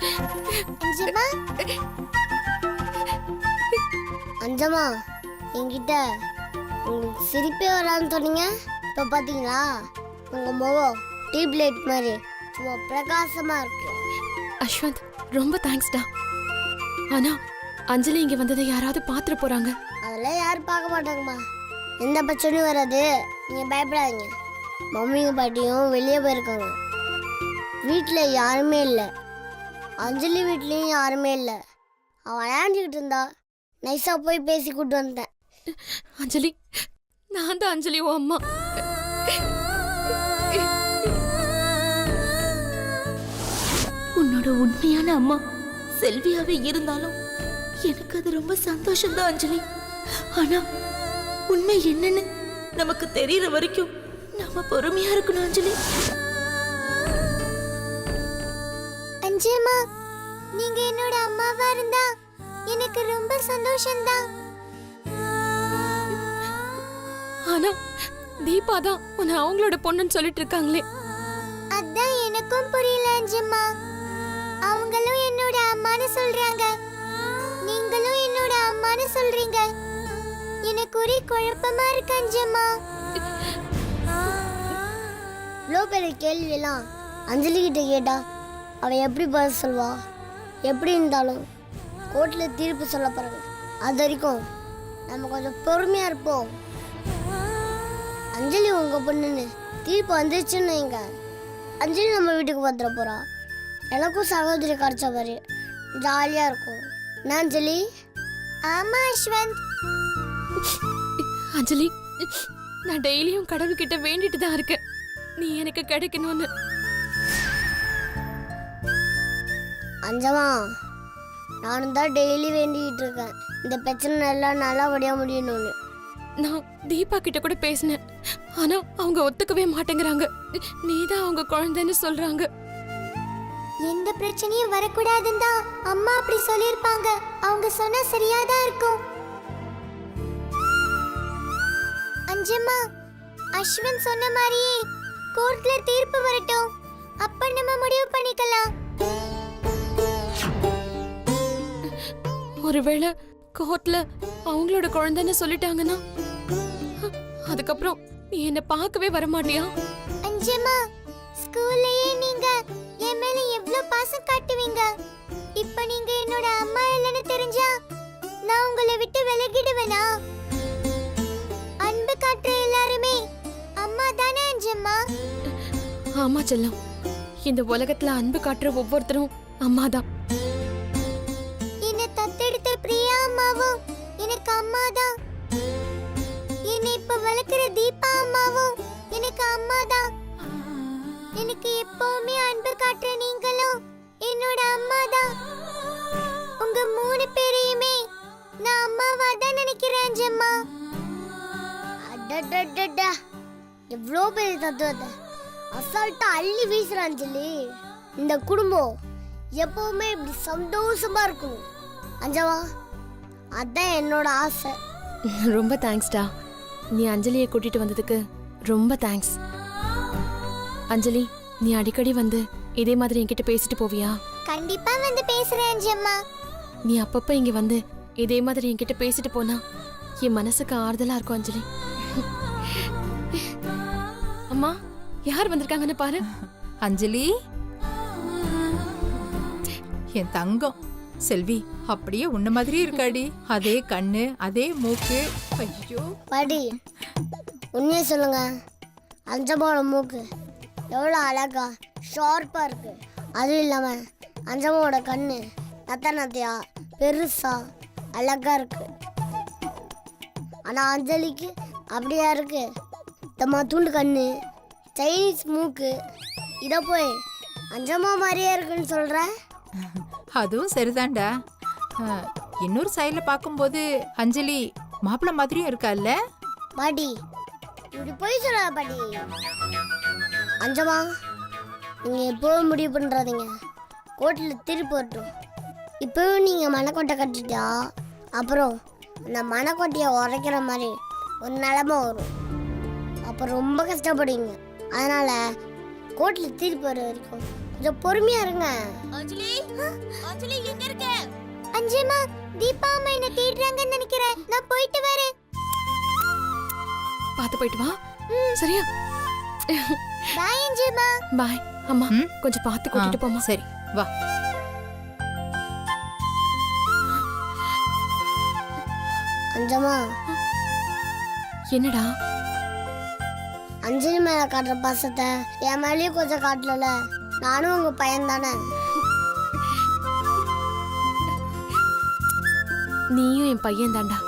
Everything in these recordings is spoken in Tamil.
அஞ்சமா அஞ்சமா என்கிட்ட உங்களுக்கு சிரிப்பே வரான்னு சொன்னீங்க. இப்போ பார்த்தீங்களா உங்கள் முகம் டியூப் லைட் மாதிரி சும்மா பிரகாசமா இருக்கு. அஸ்வந்த் ரொம்ப தேங்க்ஸ்டா. ஆனா அஞ்சலி இங்க வந்ததை யாராவது பாத்துற போறாங்க. அதெல்லாம் யாரும் பார்க்க மாட்டாங்கம்மா. எந்த பிரச்சனையும் வராது, நீங்கள் பயப்படாதீங்க. மம்மியும் பாட்டியும் வெளியே போயிருக்காங்க. வீட்டில் யாருமே இல்லை. அஞ்சலி வீட்லேயும் யாருமே இல்லை. அவள் விளையாண்டுக்கிட்டு இருந்தா. நைஸாக போய் பேசி கூட்டு வந்தேன். அஞ்சலி, நான் தான் அஞ்சலி உன் அம்மா. உன்னோட உண்மையான அம்மா செல்வியாவே இருந்தாலும் எனக்கு அது ரொம்ப சந்தோஷம்தான் அஞ்சலி. ஆனா உண்மை என்னன்னு நமக்கு தெரியற வரைக்கும் நம்ம பொறுமையா இருக்கணும் அஞ்சலி. அஞ்சம்மா, நீங்க என்னோட அம்மாவா இருந்தா எனக்கு ரொம்ப சந்தோஷம்தான். ஆனா தீபா தான் உன்னை அவங்களோட பொண்ணுன்னு சொல்லிட்டு இருக்காங்களே. அதான் எனக்கும் புரியல அஞ்சம்மா. அவங்களும் என்னோட அம்மான்னு சொல்றாங்க, நீங்களும் என்னோட அம்மான்னு சொல்றீங்க. எனக்கு ஒரே குழப்பமா இருக்கு அஞ்சம்மா. இவ்வளோ பெரிய கேள்வியெல்லாம் அஞ்சலி கிட்ட கேட்டா அவ எப்படி பதில் சொல்வா? எப்படி இருந்தாலும் கோர்ட்டில் தீர்ப்பு சொல்ல போறாங்க. அது வரைக்கும் நம்ம கொஞ்சம் பொறுமையா இருப்போம். அஞ்சலி உங்க பொண்ணுன்னு தீர்ப்பு வந்துருச்சுன்னு வைங்க, அஞ்சலி நம்ம வீட்டுக்கு வந்துட போறா. எனக்கும் சகோதரி கிடைச்ச மாதிரி ஜாலியா இருக்கும். நான் அஞ்சலி. ஆமா அஸ்வந்த். அஞ்சலி, நான் டெய்லியும் கடவுள்கிட்ட வேண்டிட்டு தான் இருக்கேன் நீ எனக்கு கிடைக்கணும்னு. அஞ்சமா, நானும் தான் டெய்லி வேண்டிக்கிட்டு இருக்கேன் இந்த பிரச்சனை எல்லாம் நல்லபடியா முடியணும்னு. நான் தீபா கிட்ட கூட பேசினேன். ஆனா அவங்க ஒத்துக்கவே மாட்டேங்கிறாங்க. நீதான் அவங்க குழந்தைன்னு சொல்றாங்க. எந்த பிரச்சனையும் வரக்கூடாதுன்னு தான் அம்மா அப்படி சொல்லியிருப்பாங்க. அவங்க சொன்னா சரியாதான் இருக்கும். அஞ்சம்மா, அஸ்வந்த் சொன்ன மாதிரியே கோர்ட்ல தீர்ப்பு வரட்டும், அப்ப நம்ம முடிவு பண்ணிக்கலாம். ஒருவேளை கோர்ட்ல அவங்களோட குழந்தைன்னு சொல்லிட்டாங்கன்னா அதுக்கப்புறம் நீ என்ன பார்க்கவே வரமாட்டியா? அஞ்சம்மா, ஸ்கூல்லயே நீங்க என் மேல எவ்வளவு பாசம் காட்டுவீங்க. இப்ப நீங்க என்னோட அம்மா இல்லைன்னு தெரிஞ்சா நான் உங்களை விட்டு விலகிடுவேனா? அன்பு காட்டுற எல்லாருமே அம்மா தானே அஞ்சம்மா? ஆமா செல்லம், இந்த உலகத்துல அன்பு காட்டுற ஒவ்வொருத்தரும் அம்மாதான். என்னை தத்தெடுத்த பிரியா அம்மாவும் எனக்கு அம்மா தான். என்னை இப்ப வளர்க்கிற தீபா அம்மாவும் எனக்கு அம்மா தான். எனக்கு எப்பவுமே அன்பு காட்டுற நீங்களும் என்னோட அம்மா தான். உங்க 3 பேரையுமே நான் அம்மாவா தான் நினைக்கிறேன் அஞ்சம்மா. அடடடடா, எவ்வளோ பெரிய தத்துவத்தை அசால்ட்டா அள்ளி வீசுற அஞ்சலி. இந்த குடும்பம் எப்பவுமே இப்படி சந்தோஷமா இருக்கும் அஞ்சமா. அதான் என்னோட ஆசை. ரொம்ப தேங்க்ஸ்டா. நீ அஞ்சலியை கூட்டிட்டு வந்ததுக்கு ரொம்ப தேங்க்ஸ். அஞ்சலி, நீ அடிக்கடி வந்து இதே மாதிரி என்கிட்ட பேசிட்டு போவியா? கண்டிப்பா வந்து பேசுறேன் அஞ்சம்மா. நீ அப்பப்ப இங்க வந்து இதே மாதிரி என்கிட்ட பேசிட்டு போனா என் மனசுக்கு ஆறுதலா இருக்கும் அஞ்சலி. அம்மா, யார் வந்திருக்காங்கன்னு பாரு. அஞ்சலி, என் தங்கம் செல்வி அப்படியே உன்ன மாதிரி இருக்காடி. அதே கண்ணு, அதே மூக்கு. ஐயோ பாடி, உண்மையை சொல்லுங்க, அஞ்சம்மாவோட மூக்கு எவ்வளோ அழகா ஷார்ப்பா இருக்கு. அதுவும் இல்லாம அஞ்சம்மாவோட கண்ணு நத்த நத்தையா பெருசா அழகா இருக்கு. ஆனா அஞ்சலிக்கு அப்படியா இருக்கு? தம்மா தூண்டு கண்ணு, சைனீஸ் மூக்கு. இதை போய் அஞ்சம்மா மாதிரியே இருக்குன்னு சொல்ற? அதுவும் சரிதான்டா. இன்னொரு சைடுல பார்க்கும்போது அஞ்சலி மாப்பிள்ள மாதிரியும் இருக்கால்ல? பாட்டி, இப்படி போய் சொல்ல பாட்டி. அஞ்சம்மா, நீங்க எப்போவும் முடிவு பண்றாதீங்க. கோர்ட்டில் தீர்ப்பு வரட்டும். இப்போவும் நீங்க மனக்கோட்டை கட்டிட்டா அப்புறம் அந்த மனக்கோட்டையை உரைக்கிற மாதிரி ஒரு நிலமை வரும். அப்போ ரொம்ப கஷ்டப்படுவீங்க. அதனால கோர்ட்ல தீர்ப்பு வர வரைக்கும் கொஞ்சம் பொறுமையா இருங்க. அஞ்சலி அஞ்சலி எங்க இருக்க? அஞ்சேமா, தீபா அம்மா என்ன தேடுறாங்கன்னு நினைக்கிறேன். நான் போயிட்டு வரேன். பார்த்து போயிட்டு வா. சரியா? பாய் அஞ்சேமா. பாய். அம்மா ம்? கொஞ்சம் பார்த்து கூட்டிட்டு போமா. சரி வா. அஞ்சம்மா, என்னடா? அஞ்சலி மேல காட்டுற பாசத்தை என் மேலேயும் கொஞ்சம் காட்டல. நானும் உங்க பையன் தானே. நீயும் என் பையன் தாண்டா.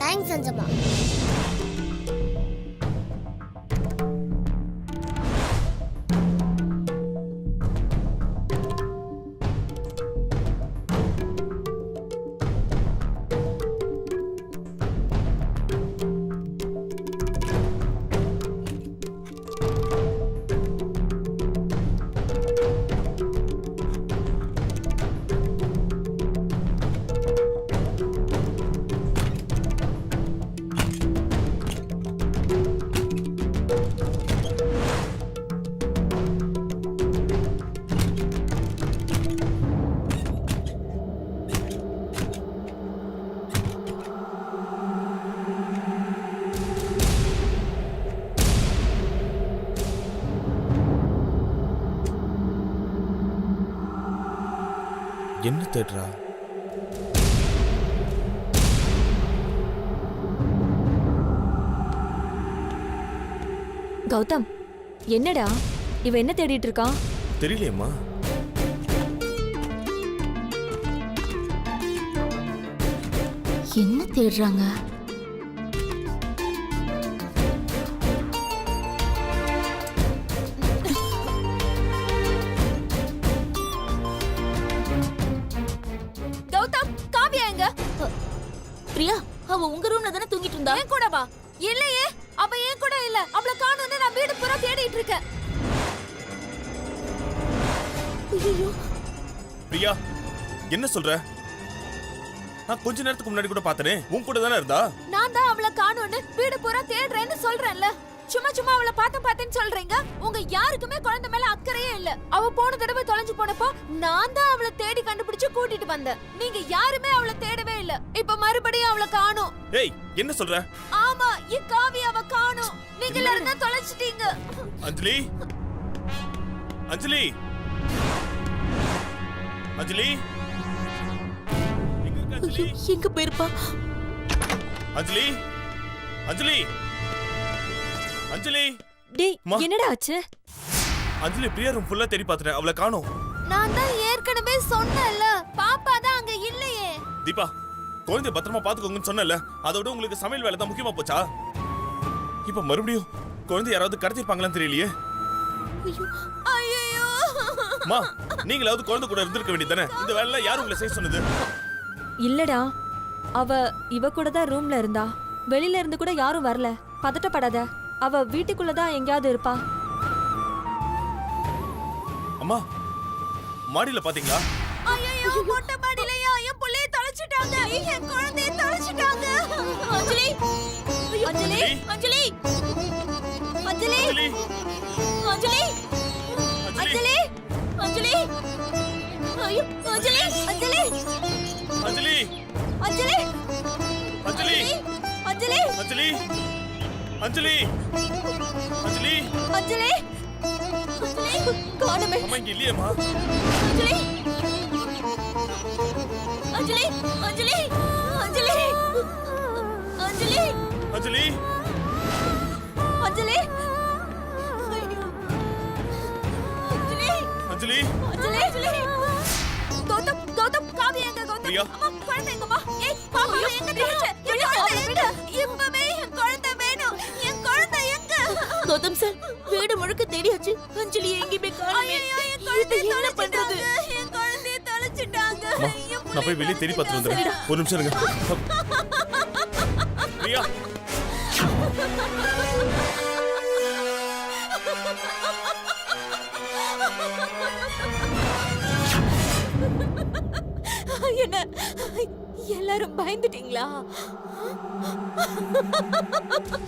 தேங்க்ஸ் அஞ்சம்மா. என்ன தேடுறா? கௌதம், என்னடா இவ என்ன தேடிட்டு இருக்கா? தெரியலையேம்மா. என்ன தேடுறாங்க? கௌதம், காவியா எங்க? பிரியா, அவ உங்க ரூம்ல தானே தூங்கிட்டு இருந்தா? ஏன் கூட வா. இல்லையே, அவ ஏன் கூட இல்ல. அவளை காணோம்னு நான் வீடு பூரா தேடிட்டு இருக்கேன். பிரியா, என்ன சொல்ற? நான் கொஞ்ச நேரத்துக்கு முன்னாடி கூட பார்த்தனே, உன் கூட தானே இருந்தா? நான் தான் அவளை காணோம்னு வீடு பூரா தேடுறேன்னு சொல்றேன்ல. சும்மா சும்மா அவளை பார்த்தேன்னு சொல்றீங்க. உங்க யாருக்குமே குழந்தை மேல அக்கறையே இல்ல. அவ போன தடவை தொலைஞ்சு போனப்போ நான் தான் அவளை தேடி கண்டுபிடிச்சு கூட்டிட்டு வந்தேன். நீங்க யாருமே அவளை தேடவே இல்ல. இப்ப மறுபடியும் அவளை காணோம். ஏய், என்ன சொல்ற? ஆமா, என் காவியாவை காணோம். நீங்க எல்லாரும் தான் தொலைச்சிட்டீங்க. அஞ்சலி, அஞ்சலி, அஞ்சலி, எங்க இருக்க அஞ்சலி? எங்க போயிருப்பா? அஞ்சலி, அஞ்சலி, அஞ்சலி. டேய், அம்மா. என்னடா ஆச்சு? அஞ்சலி பிரியா ரூம் ஃபுல்லா தேடி பார்த்துட்டேன், அவளை காணோம். நான் தான் ஏற்கனவே சொன்னேன்ல, பாப்பா தான் அங்க இல்லையே. தீபா, குழந்தைய பத்திரமா பாத்துக்கோங்கன்னு சொன்னல. அதோட உங்களுக்கு சமையல் வேலை தான் முக்கியமா போச்சா? இப்ப மறுபடியும் குழந்தை யாராவது கடத்திருப்பாங்களான்னு தெரியலையே. ஐயோ, அம்மா, நீங்களாவது குழந்தை கூட இருந்திருக்க வேண்டியதானே. இந்த வேலை யார் உங்களை செய்ய சொன்னது? இல்லடா, அவ இவ கூட தான் ரூம்ல இருந்தா. வெளியில இருந்து கூட யாரும் வரல. பதட்டப்படாத, அவ வீட்டுக்குள்ள தான் எங்கயாவது இருப்பா. அம்மா, மாடியில பாத்தீங்களா? ஐயோ, மொட்டை மாடியிலயா என் புள்ளைய தொலைச்சிட்டாங்க. என் குழந்தைய தொலைச்சிட்டாங்க. அஞ்சலி, அஞ்சலி, அஞ்சலி, அஞ்சலி, அஞ்சலி, அஞ்சலி, அஞ்சலி, அஞ்சலி, ஐயோ, அஞ்சலி, அஞ்சலி, அஞ்சலி, அஞ்சலி, அஞ்சலி, அஞ்சலி, அஞ்சலி, அஞ்சலி, அஞ்சலி, அஞ்சலி, காணுமே. அம்மா இங்க இல்லையேம்மா. அஞ்சலி, அஞ்சலி, அஞ்சலி, அஞ்சலி, அஞ்சலி, அஞ்சலி, அஞ்சலி, ஐயோ. அஞ்சலி, அஞ்சலி, அஞ்சலி, அஞ்சலி. கௌதம், கௌதம், காவியா எங்க? கௌதம், பிரியா. அம்மா, குழந்தை எங்கம்மா? ஏய், பாப்பா எங்க தொலைச்ச? என் குழந்தை எங்க? இப்பவே என் குழந்தை வேணும். என் குழந்தை எங்க? கௌதம் சார், வீடு முழுக்க தேடியாச்சு. அஞ்சலி எங்கேயுமே காணோமே. என் குழந்தை என்ன பண்றது? என் குழந்தைய தொலைச்சிட்டாங்க. அம்மா, நான் போய் வெளியே தேடி பார்த்துட்டு வந்துடுறேன். ஒரு நிமிஷம் இருங்க. பிரியா, என்ன எல்லாரும் பயந்துட்டீங்களா?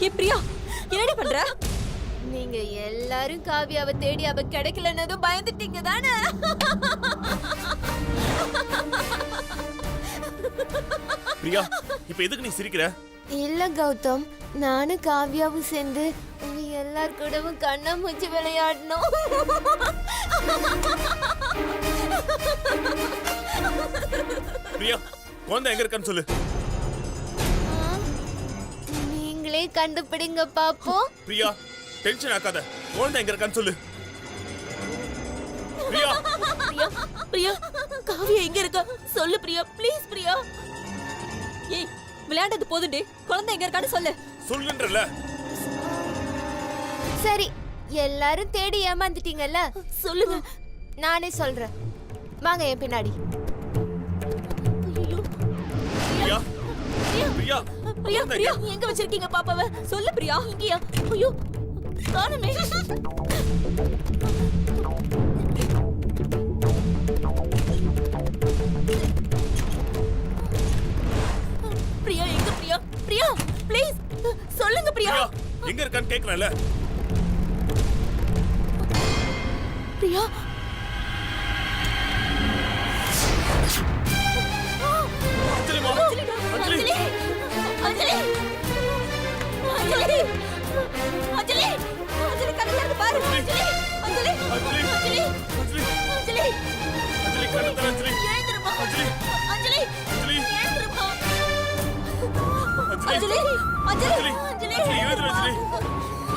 ஏ பிரியா, என்னடி பண்ற? நீங்க எல்லாரும் காவியாவை தேடி அவ கிடைக்கலன்னதும் பயந்துட்டீங்க தானே? பிரியா, இப்ப எதுக்கு நீ சிரிக்கிற? இல்ல கௌதம், நானும் காவியாவும் சேர்ந்து உங்க எல்லார் கூடவும் கண்ணாமூச்சி விளையாடணும். பிரியா, குழந்தை எங்க இருக்கான்னு சொல்லு. நீங்களே கண்டுபிடிங்க பாப்போம். பிரியா, டென்ஷன் ஆக்காத. குழந்தை எங்க இருக்கான்னு சொல்லு. பிரியா, பிரியா பிரியா காவியா எங்க இருக்கா சொல்லு பிரியா, ப்ளீஸ் பிரியா. ஏய், விளையாண்டது போதுண்டே, குழந்தை எங்க இருக்கான்னு சொல்லு. சொல்லுன்றல. சரி, எல்லாரும் தேடி ஏமாந்துட்டீங்கல்ல, சொல்லுங்க. நானே சொல்றேன். வாங்க என் பின்னாடி. பிரியா, பிரியா, பிரியா குழந்தை பிரியா எங்க? எங்க வச்சிருக்கீங்க பாப்பாவை? சொல்லு பிரியா. இங்கயா? ஐயோ காணுமே. பிரியா எங்க பிரியா? பிரியா ப்ளீஸ் சொல்லுங்க பிரியா. பிரியா, எங்க இருக்கான்னு கேக்குறேன்ல. பிரியா அஞ்சலிமா, அஞ்சலி. அஞ்சலி அஞ்சலி அஞ்சலி அஞ்சலி அஞ்சலி கண்ணல இருந்து பாரு. அஞ்சலி அஞ்சலி அஞ்சலி, அஞ்சலி அஞ்சலி, அஞ்சலி அஞ்சலி, கண்ணை திற, அஞ்சலி. எழுந்திருமா. அஞ்சலி, அஞ்சலி அஞ்சலி, எழுந்திருமா. அஞ்சலி, அஞ்சலி அஞ்சலி அஞ்சலி, அஞ்சலி அஞ்சலி, எழுந்திரு, அஞ்சலி.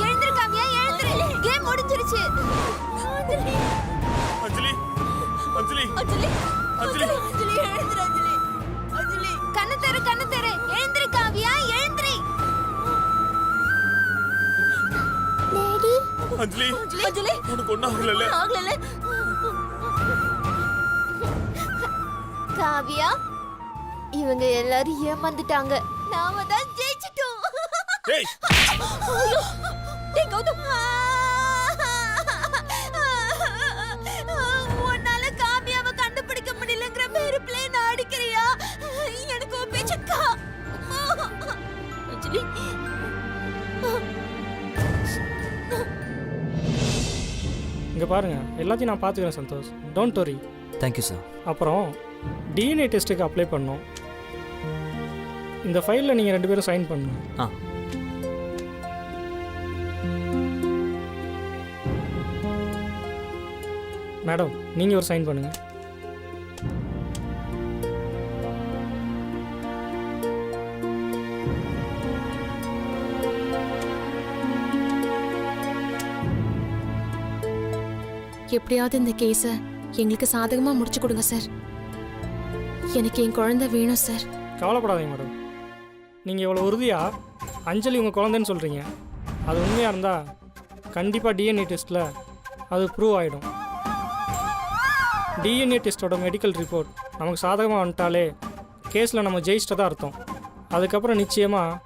எழுந்திருக்காங்க, எழுந்திரு. கேம் முடிஞ்சிருச்சு. அஞ்சலி அஞ்சலி, அஞ்சலி, அஞ்சலி அஞ்சலி. அஞ்சலி எழுந்திரு. அஞ்சலி அஞ்சலி கண்ணு தெரு, கண்ணு தெரு. எழுந்திரு காவியா, எழுந்திரு. டாடி அஞ்சலி, அஞ்சலி உனக்கு ஒண்ணும் ஆகல. ஆகல. காவியா, இவங்க எல்லாரும் ஏமாந்துட்டாங்க. நாம தான் ஜெயிச்சிட்டோம். ஏய், டேய் கௌதம், உன்னால காவியாவை கண்டுபிடிக்க முடியலங்கிற பேரு பிளேன் அடிக்கிறியா? எனக்கு ஒரு பேச்சக்கா. அஞ்சலி இங்கே பாருங்கள், எல்லாத்தையும் நான் பார்த்துக்கிறேன் Santosh. Don't worry. Thank you sir. அப்புறம் டிஎன்ஏ டெஸ்ட்டுக்கு அப்ளை பண்ணோம். இந்த ஃபைலில் நீங்கள் 2 பேரும் சைன் பண்ணணும். ஆ மேடம், நீங்கள் ஒரு சைன் பண்ணுங்கள். எப்படியாவது இந்த கேஸை எங்களுக்கு சாதகமா முடிச்சு கொடுங்க சார். எனக்கு என் குழந்தை வேணும் சார். கவலைப்படாதீங்க மேடம். நீங்கள் இவ்வளோ உறுதியாக அஞ்சலி உங்கள் குழந்தைன்னு சொல்கிறீங்க. அது உண்மையாக இருந்தால் கண்டிப்பாக டிஎன்ஏ டெஸ்ட்டில் அது ப்ரூவ் ஆகிடும். டிஎன்ஏ டெஸ்ட்டோட மெடிக்கல் ரிப்போர்ட் நமக்கு சாதகமாக வந்துட்டாலே கேஸில் நம்ம ஜெயிச்சிட்டதா அர்த்தம். அதுக்கப்புறம் நிச்சயமாக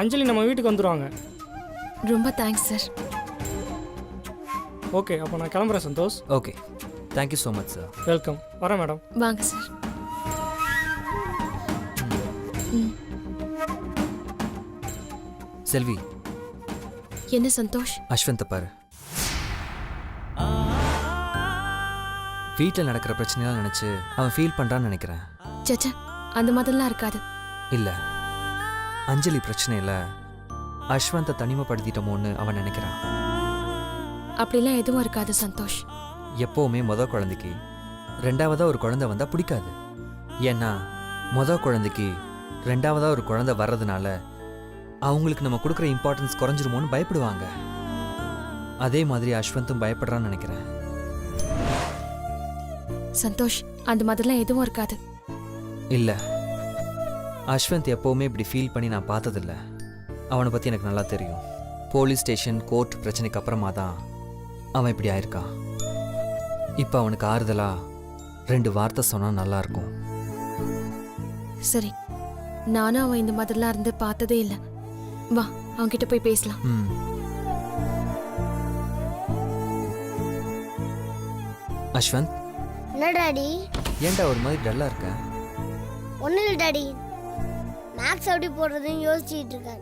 அஞ்சலி நம்ம வீட்டுக்கு வந்துடுவாங்க. ரொம்ப தேங்க்ஸ் சார். ஓகே, அப்போ நான் கிளம்புறேன் Santosh. Okay, thank you so much sir. Welcome. வரேன் மேடம். வாங்க சார். செல்வி, என்ன சந்தோஷ்? அஸ்வந்தை பாரு. வீட்டில் நடக்கிற பிரச்சனையெல்லாம் நினச்சி அவன் ஃபீல் பண்ணுறான்னு நினைக்கிறேன். சச்சா, அந்த மாதிரிலாம் இருக்காது. இல்லை, அஞ்சலி பிரச்சனையில் அஸ்வந்தை தனிமைப்படுத்திட்டோமோன்னு அவன் நினைக்கிறான். அப்படிலாம் எதுவும் இருக்காது சந்தோஷ். எப்போவுமே குழந்தைக்கு 2ஆவதாக ஒரு குழந்தை வந்தால் பிடிக்காது. ஏன்னா குழந்தைக்கு 2ஆவதாக ஒரு குழந்தை வர்றதுனால அவங்களுக்கு நம்ம கொடுக்குற இம்பார்ட்டன்ஸ் குறைஞ்சிருமோன்னு பயப்படுவாங்க. அதே மாதிரி அஸ்வந்தும் பயப்படுறான்னு நினைக்கிறேன். சந்தோஷ், அந்த மாதிரிலாம் எதுவும் இருக்காது. இல்லை, அஸ்வந்த் எப்போவுமே இப்படி ஃபீல் பண்ணி நான் பார்த்ததில்ல. அவனை பற்றி எனக்கு நல்லா தெரியும். போலீஸ் ஸ்டேஷன், கோர்ட் பிரச்சனைக்கு அப்புறமா தான் அவன் இப்படி ஆயிருக்கான். இப்போ அவனுக்கு ஆறுதலா 2 வார்த்தை சொன்னால் நல்லாயிருக்கும். சரி, நானும் அவன் இந்த மாதிரிலாம் இருந்து பார்த்ததே இல்லை. வா, அவன்கிட்ட போய் பேசலாம். ம். அஸ்வந்த், என்ன டாடி? ஏன்டா ஒரு மாதிரி டல்லாக இருக்க? ஒன்றும் இல்லை டாடி, மேக்ஸ் எப்படி போடுறதுன்னு யோசிச்சுட்டு இருக்கேன்.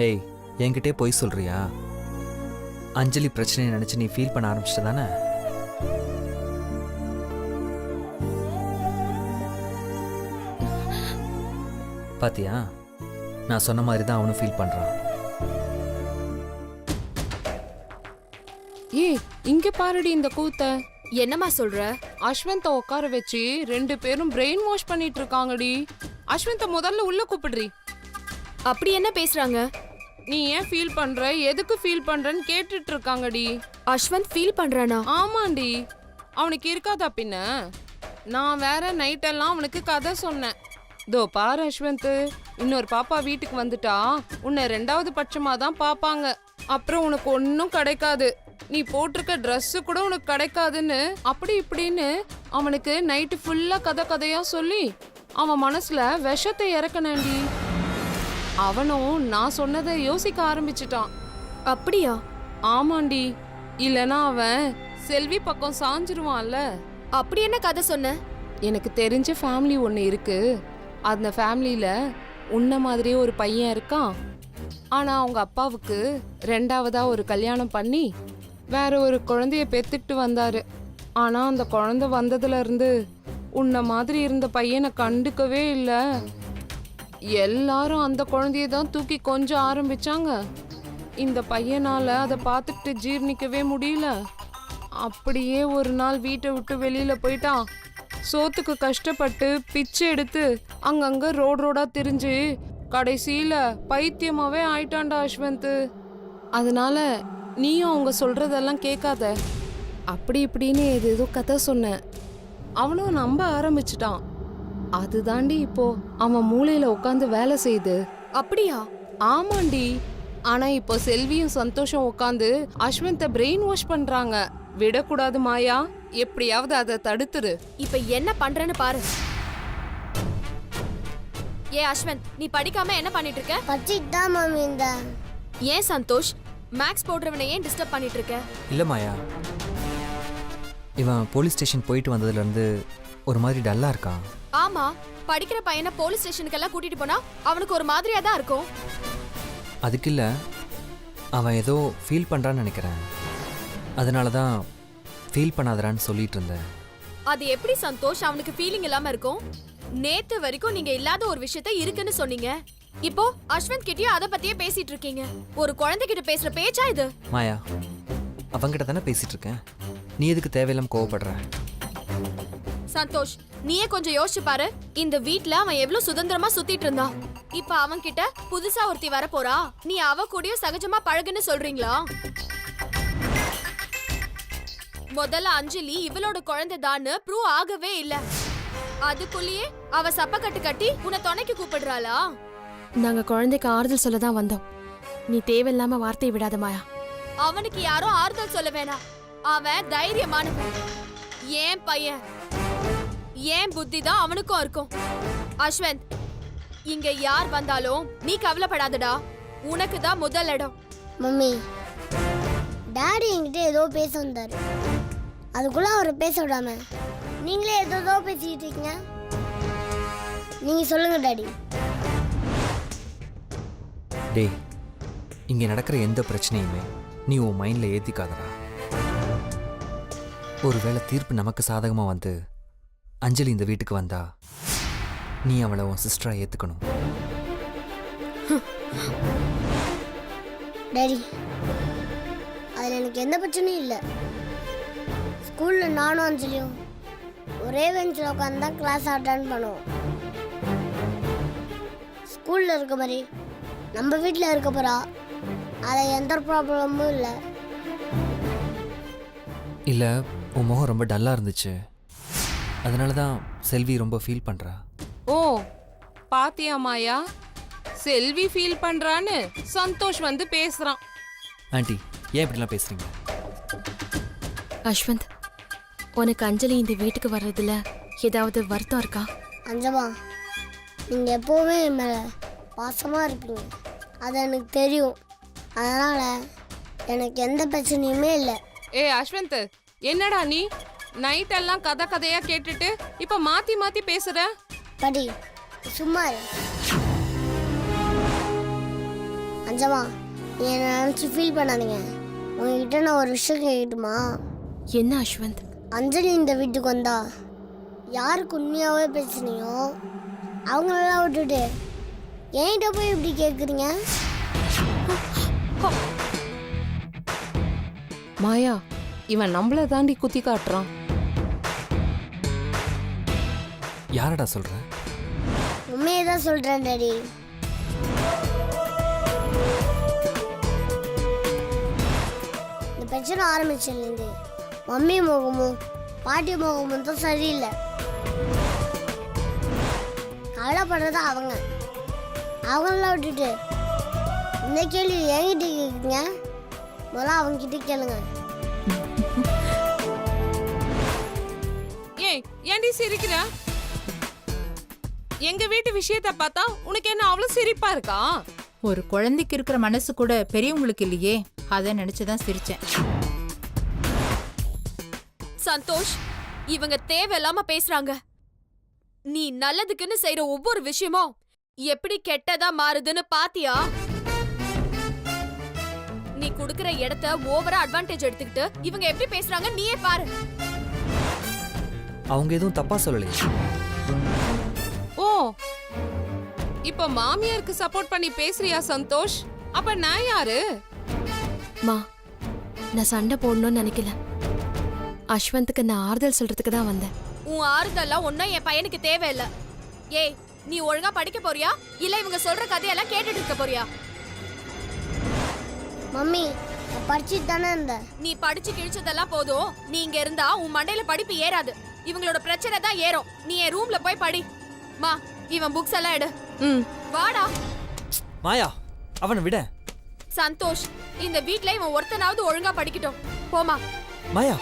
ஏய் என்கிட்டே போய் சொல்றியா? அஞ்சலி பிரச்சனையை நினச்சி நீ ஃபீல் பண்ண ஆரம்பிச்சிட்ட தானே? பாத்தியா, நான் சொன்ன மாதிரி தான் அவனும் ஃபீல் பண்ணுறான். ஏய் இங்க பாருடி இந்த கூத்த. என்னம்மா சொல்ற? அஸ்வந்த உட்கார வச்சு 2 பேரும் பிரெயின் வாஷ் பண்ணிட்டு இருக்காங்கடி. அஸ்வந்த முதல்ல உள்ள கூப்பிடுறி. அப்படி என்ன பேசுறாங்க? நீ ஏன் ஃபீல் பண்ற, எதுக்கு ஃபீல் பண்றன்னு கேட்டுட்டு இருக்காங்கடி. அஸ்வந்த் ஃபீல் பண்றானா? ஆமாண்டி, அவனுக்கு இருக்காதா பின்ன? நான் வேற நைட்டெல்லாம் அவனுக்கு கதை சொன்னேன். தோ பாரு அஸ்வந்த், இன்னொரு பாப்பா வீட்டுக்கு வந்துட்டா உன்னை 2வது பட்சமா தான் பாப்பாங்க. அப்புறம் உனக்கு ஒன்றும் கிடைக்காது, நீ போட்டிருக்க ட்ரெஸ்ஸு கூட உனக்கு கிடைக்காதுன்னு அப்படி இப்படின்னு அவனுக்கு நைட்டு ஃபுல்லா கதையா சொல்லி அவன் மனசுல விஷத்தை இறக்கணாண்டி. அவனும் நான் சொன்னதை யோசிக்க ஆரம்பிச்சிட்டான். அப்படியா? ஆமாண்டி, இல்லனா அவன் செல்வி பக்கம் சாஞ்சிருவான்ல. அப்படி என்ன கதை சொன்ன? எனக்கு தெரிஞ்ச ஃபேமிலி ஒன்று இருக்கு. அந்த ஃபேமிலியில உன்ன மாதிரியே ஒரு பையன் இருக்கான். ஆனா அவங்க அப்பாவுக்கு 2வதா ஒரு கல்யாணம் பண்ணி வேற ஒரு குழந்தைய பெத்துக்கிட்டு வந்தாரு. ஆனா அந்த குழந்தை வந்ததுல இருந்து உன்ன மாதிரி இருந்த பையனை கண்டுக்கவே இல்லை. எல்லாரும் அந்த குழந்தைய தான் தூக்கி கொஞ்சம் ஆரம்பிச்சாங்க. இந்த பையனால அதை பார்த்துட்டு ஜீர்ணிக்கவே முடியல. அப்படியே ஒரு நாள் வீட்டை விட்டு வெளியில போயிட்டான். சோத்துக்கு கஷ்டப்பட்டு பிச்சை எடுத்து அங்கங்க ரோடா திரிஞ்சு கடைசியில பைத்தியமாவே ஆயிட்டான்டா அஸ்வந்த். அதனால நீயும் அவங்க சொல்றதெல்லாம் கேட்காத. அப்படி இப்படின்னு ஏதோ கதை சொன்னேன். அவனும் நம்ப ஆரம்பிச்சிட்டான். அதுதாண்டி இப்போ அவன் மூளையில உட்காந்து வேலை செய்யுது. அப்படியா? ஆமாண்டி. ஆனா இப்போ செல்வியும் சந்தோஷம் உட்காந்து அஸ்வந்த பிரெயின் வாஷ் பண்றாங்க. விடக்கூடாது மாயா, எப்படியாவது அதை தடுத்துரு. இப்ப என்ன பண்றேன்னு பாரு. ஏ அஸ்வந்த், நீ படிக்காம என்ன பண்ணிட்டு இருக்க? படிச்சுட்டு தான் மாமி இந்த. ஏன் சந்தோஷ், மேக்ஸ் போடுறவனை ஏன் டிஸ்டர்ப் பண்ணிட்டு இருக்க? இல்லை மாயா, இவன் போலீஸ் ஸ்டேஷன் போயிட்டு வந்ததுலேருந்து ஒரு மாதிரி டல்லாக இருக்கான். ஆமா, படிக்கிற பையனை போலீஸ் ஸ்டேஷனுக்கெல்லாம் கூட்டிட்டு போனா அவனுக்கு ஒரு மாதிரியா தான் இருக்கும். அதுக்கு இல்லை, அவன் ஏதோ ஃபீல் பண்ணுறான்னு நினைக்கிறேன். அதனால தான் ஃபீல் பண்ணாதரான்னு சொல்லிட்டு இருந்தேன். அது எப்படி சந்தோஷ் அவனுக்கு ஃபீலிங் இல்லாம இருக்கும்? நேத்து வரைக்கும் நீங்க இல்லாத ஒரு விஷயத்த இருக்குன்னு சொன்னீங்க. இப்போ அஸ்வந்த் கிட்டயும் அத பத்தியே பேசிட்டு இருக்கீங்க. ஒரு குழந்தைகிட்ட பேசுற பேச்சா இது? மாயா, அவங்கிட்ட தானே பேசிட்டு இருக்கேன். நீ எதுக்கு தேவையில்லாம கோவப்படுற? சந்தோஷ், நீயே கொஞ்சம் யோசிச்சு பாரு. இந்த வீட்ல அவன் எவ்வளவு சுதந்திரமா சுத்திட்டு இருந்தான். இப்ப அவன் கிட்ட புதுசா ஒருத்தி வர போறா, நீ அவ கூடயே சகஜமா பழகுன்னு சொல்றீங்களா? முதல்ல அஞ்சலி இவளோட குழந்தை தான்னு ப்ரூவ் ஆகவே இல்ல. அதுக்குள்ளேயே அவ சப்பக்கட்டு கட்டி உன்னை துணைக்கு கூப்பிடுறாளா? நாங்க குழந்தைக்கு ஆறுதல் சொல்ல தான் வந்தோம். நீ தேவையில்லாம வார்த்தையை விடாத மாயா. அவனுக்கு யாரும் ஆறுதல் சொல்ல வேணாம். அவன் தைரியமானவன். ஏன் பையன், ஏன் புத்தி தான் அவனுக்கும் இருக்கும். அஸ்வந்த், இங்க யார் வந்தாலும் நீ கவலைப்படாதடா. உனக்கு தான் முதல் இடம். மம்மி, டாடி என்கிட்ட ஏதோ பேச வந்தாரு. அதுக்குள்ள அவரை பேச விடாம நீங்களே ஏதோ பேசிக்கிட்டு இருக்கீங்க. நீங்க சொல்லுங்க டாடி. டேய், இங்கே நடக்கிற எந்த பிரச்சனையுமே நீ உன் மைண்டில் ஏற்றிக்காதடா. ஒருவேளை தீர்ப்பு நமக்கு சாதகமாக வந்து அஞ்சலி இந்த வீட்டுக்கு வந்தா நீ அவளை உன் சிஸ்டராக ஏற்றுக்கணும். டாடி, அதில் எனக்கு எந்த பிரச்சனையும் இல்லை. ஸ்கூலில் நானும் அஞ்சலியும் ஒரே பெஞ்சில் உட்காந்து தான் கிளாஸ் அட்டன் பண்ணுவோம். ஸ்கூலில் இருக்க மாதிரி நம்ம வீட்டில் இருக்க போகிறா, அதில் எந்த ப்ராப்ளமும் இல்லை. இல்லை, உன் முகம் ரொம்ப டல்லாக இருந்துச்சு. அதனால தான் செல்வி ரொம்ப ஃபீல் பண்ணுறா. ஓ பாத்தியா மாயா, செல்வி ஃபீல் பண்றான்னு சந்தோஷ் வந்து பேசுறான். ஆண்டி, ஏன் இப்படிலாம் பேசுறீங்க? அஸ்வந்த், உனக்கு அஞ்சலி இந்த வீட்டுக்கு வர்றதுல ஏதாவது வருத்தம் இருக்கா? அஞ்சமா, நீங்கள் எப்போவுமே என் மேலே பாசமாக இருப்பீங்க, அது எனக்கு தெரியும். அதனால் எனக்கு எந்த பிரச்சனையுமே இல்லை. ஏ அஸ்வந்த், என்னடா நீ நைட்டெல்லாம் கதையா கேட்டுட்டு இப்ப மாத்தி மாத்தி பேசுற? படி சும்மா இரு. பஞ்சமா என்னை நினச்சி ஃபீல் பண்ணாதீங்க. உங்ககிட்ட நான் ஒரு விஷயம் கேட்கட்டுமா? என்ன அஸ்வந்த்? அஞ்சலி இந்த வீட்டுக்கு வந்தா யாருக்கு உண்மையாகவே பேசுனியோ அவங்களெல்லாம் விட்டுட்டு என்கிட்ட போய் இப்படி கேட்குறீங்க? மாயா, இவன் நம்மள தாண்டி குத்தி காட்டுறான். யாரடா சொல்ற? உண்மையை தான் சொல்கிறேன் டாடி. இந்த பிரச்சனை ஆரம்பிச்சதுலேருந்து மம்மி முகமும் பாட்டி முகமும் தான் சரியில்லை. கவலைப்படுறது அவங்க. அவங்கள விட்டுட்டு இந்த கேள்வி என்கிட்ட கேட்குங்க. முதல்ல அவங்ககிட்ட கேளுங்க. ஏய், ஏன்டி சிரிக்கிற? எங்க வீட்டு விஷயத்தை பார்த்தா உனக்கு என்ன அவ்வளவு சிரிப்பா இருக்கா? ஒரு குழந்தைக்கு இருக்கிற மனசு கூட பெரியவங்களுக்கு இல்லையே, அதை நினைச்சுதான் சிரிச்சேன். சந்தோஷ், இவங்க தேவையில்லாம பேசுறாங்க. நீ நல்லதுக்குன்னு செய்யற ஒவ்வொரு விஷயமும் எப்படி கெட்டதா மாறுதுன்னு பாத்தியா? நீ குடுக்கிற இடத்த ஓவரா அட்வான்டேஜ் எடுத்துக்கிட்டு இவங்க எப்படி பேசுறாங்க நீயே பாரு. அவங்க எதுவும் தப்பா சொல்லலையே. ஓ, இப்ப மாமியாருக்கு சப்போர்ட் பண்ணி பேசுறியா சந்தோஷ்? அப்ப நான் யாரு? மா, நான் சண்டை போடணும்னு நினைக்கல. அஸ்வந்த்க்கு நான் ஆறுதல் சொல்றதுக்கு தான் வந்தேன். உன் ஆறுதல்லாம் ஒன்னும் என் பையனுக்கு தேவையில்ல. ஏய், நீ ஒழுங்கா படிக்க போறியா இல்ல இவங்க சொல்ற கதையெல்லாம் கேட்டுட்டு இருக்க போறியா? மம்மி, நான் படிச்சுட்டு தானே இருந்தேன். நீ படிச்சு கிழிச்சதெல்லாம் போதும். நீ இங்க இருந்தா உன் மண்டையில படிப்பு ஏறாது. இவங்களோட பிரச்சனை தான் ஏறும். நீ என் ரூம்ல போய் படி. மா, இவன் புக்ஸ் எல்லாம் எடு. வாடா. மாயா, அவனை விட. சந்தோஷ், இந்த வீட்ல இவன் ஒருத்தனாவது ஒழுங்கா படிக்கட்டும். போமா. மாயா